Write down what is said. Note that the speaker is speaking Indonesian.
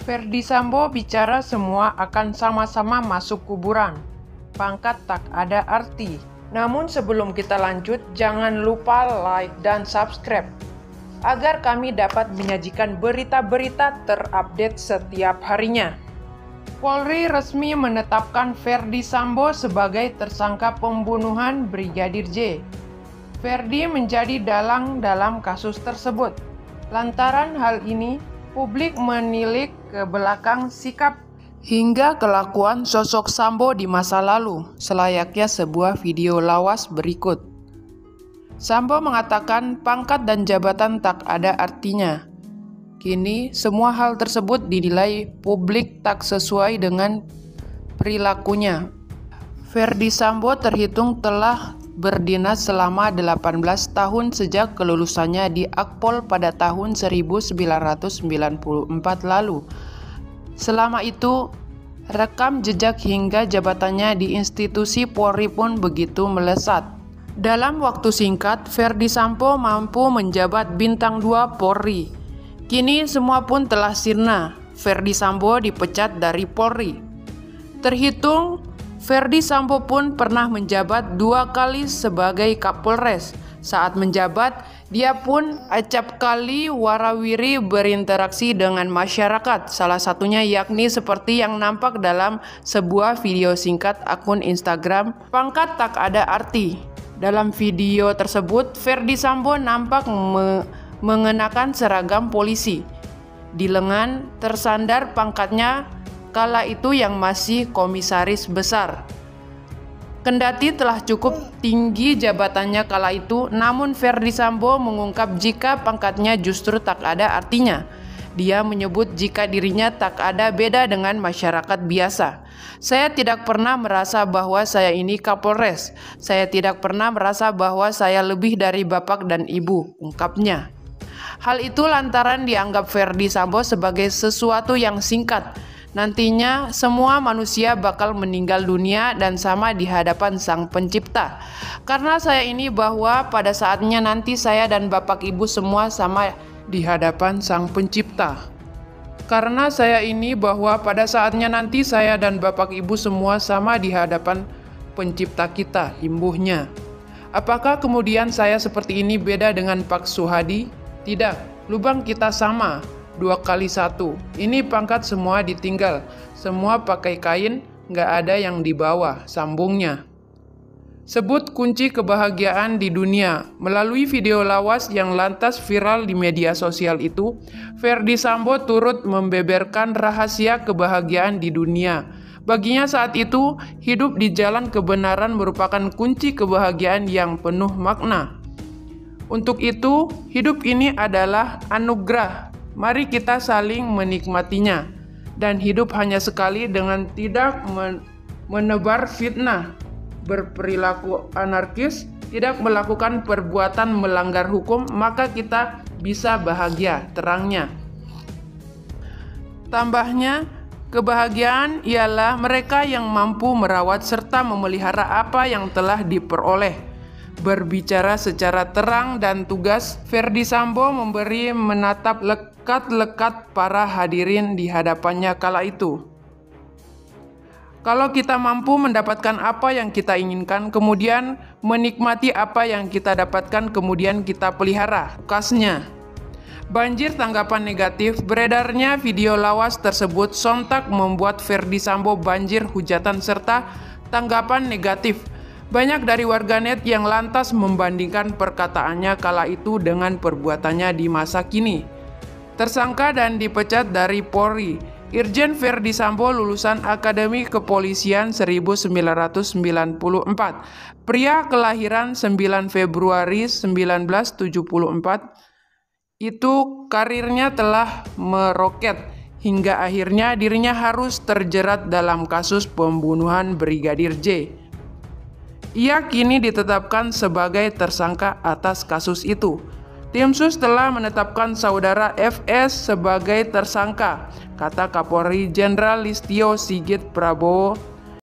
Ferdy Sambo bicara semua akan sama-sama masuk kuburan. Pangkat tak ada arti. Namun sebelum kita lanjut, jangan lupa like dan subscribe agar kami dapat menyajikan berita-berita terupdate setiap harinya. Polri resmi menetapkan Ferdy Sambo sebagai tersangka pembunuhan Brigadir J. Ferdy menjadi dalang dalam kasus tersebut. Lantaran hal ini, publik menilik ke belakang sikap hingga kelakuan sosok Sambo di masa lalu, selayaknya sebuah video lawas berikut. Sambo mengatakan pangkat dan jabatan tak ada artinya. Kini, semua hal tersebut dinilai publik tak sesuai dengan perilakunya. Ferdy Sambo terhitung telah berdinas selama 18 tahun sejak kelulusannya di Akpol pada tahun 1994 lalu. Selama itu, rekam jejak hingga jabatannya di institusi Polri pun begitu melesat. Dalam waktu singkat, Ferdy Sambo mampu menjabat bintang 2 Polri. Kini semua pun telah sirna. Ferdy Sambo dipecat dari Polri. Terhitung, Ferdy Sambo pun pernah menjabat 2 kali sebagai Kapolres. Saat menjabat, dia pun acap kali warawiri berinteraksi dengan masyarakat. Salah satunya yakni seperti yang nampak dalam sebuah video singkat akun Instagram Pangkat Tak Ada Arti. Dalam video tersebut, Ferdy Sambo nampak mengenakan seragam polisi. Di lengan tersandar pangkatnya kala itu yang masih komisaris besar. Kendati telah cukup tinggi jabatannya kala itu, namun Ferdy Sambo mengungkap jika pangkatnya justru tak ada artinya. Dia menyebut jika dirinya tak ada beda dengan masyarakat biasa. Saya tidak pernah merasa bahwa saya ini Kapolres. Saya tidak pernah merasa bahwa saya lebih dari bapak dan ibu, ungkapnya. Hal itu lantaran dianggap Ferdy Sambo sebagai sesuatu yang singkat. Nantinya semua manusia bakal meninggal dunia dan sama di hadapan Sang Pencipta. Karena saya ini bahwa pada saatnya nanti saya dan bapak ibu semua sama di hadapan Sang Pencipta. Karena saya ini bahwa pada saatnya nanti saya dan bapak ibu semua sama di hadapan Pencipta kita, imbuhnya. Apakah kemudian saya seperti ini beda dengan Pak Suhadi? Tidak, lubang kita sama. 2 kali 1. Ini pangkat semua ditinggal. Semua pakai kain, nggak ada yang di bawah, sambungnya. Sebut kunci kebahagiaan di dunia. Melalui video lawas yang lantas viral di media sosial itu, Ferdy Sambo turut membeberkan rahasia kebahagiaan di dunia. Baginya saat itu, hidup di jalan kebenaran merupakan kunci kebahagiaan yang penuh makna. Untuk itu, hidup ini adalah anugerah. Mari kita saling menikmatinya. Dan hidup hanya sekali dengan tidak menebar fitnah, berperilaku anarkis, tidak melakukan perbuatan melanggar hukum, maka kita bisa bahagia, terangnya. Tambahnya, kebahagiaan ialah mereka yang mampu merawat serta memelihara apa yang telah diperoleh. Berbicara secara terang dan tugas, Ferdy Sambo memberi menatap lekat-lekat para hadirin di hadapannya kala itu. Kalau kita mampu mendapatkan apa yang kita inginkan, kemudian menikmati apa yang kita dapatkan, kemudian kita pelihara, ukasnya. Banjir tanggapan negatif, beredarnya video lawas tersebut sontak membuat Ferdy Sambo banjir hujatan serta tanggapan negatif. Banyak dari warganet yang lantas membandingkan perkataannya kala itu dengan perbuatannya di masa kini. Tersangka dan dipecat dari Polri. Irjen Ferdy Sambo lulusan Akademi Kepolisian 1994. Pria kelahiran 9 Februari 1974. Itu karirnya telah meroket hingga akhirnya dirinya harus terjerat dalam kasus pembunuhan Brigadir J. Ia kini ditetapkan sebagai tersangka atas kasus itu. Tim Sus telah menetapkan saudara FS sebagai tersangka, kata Kapolri Jenderal Listio Sigit Prabowo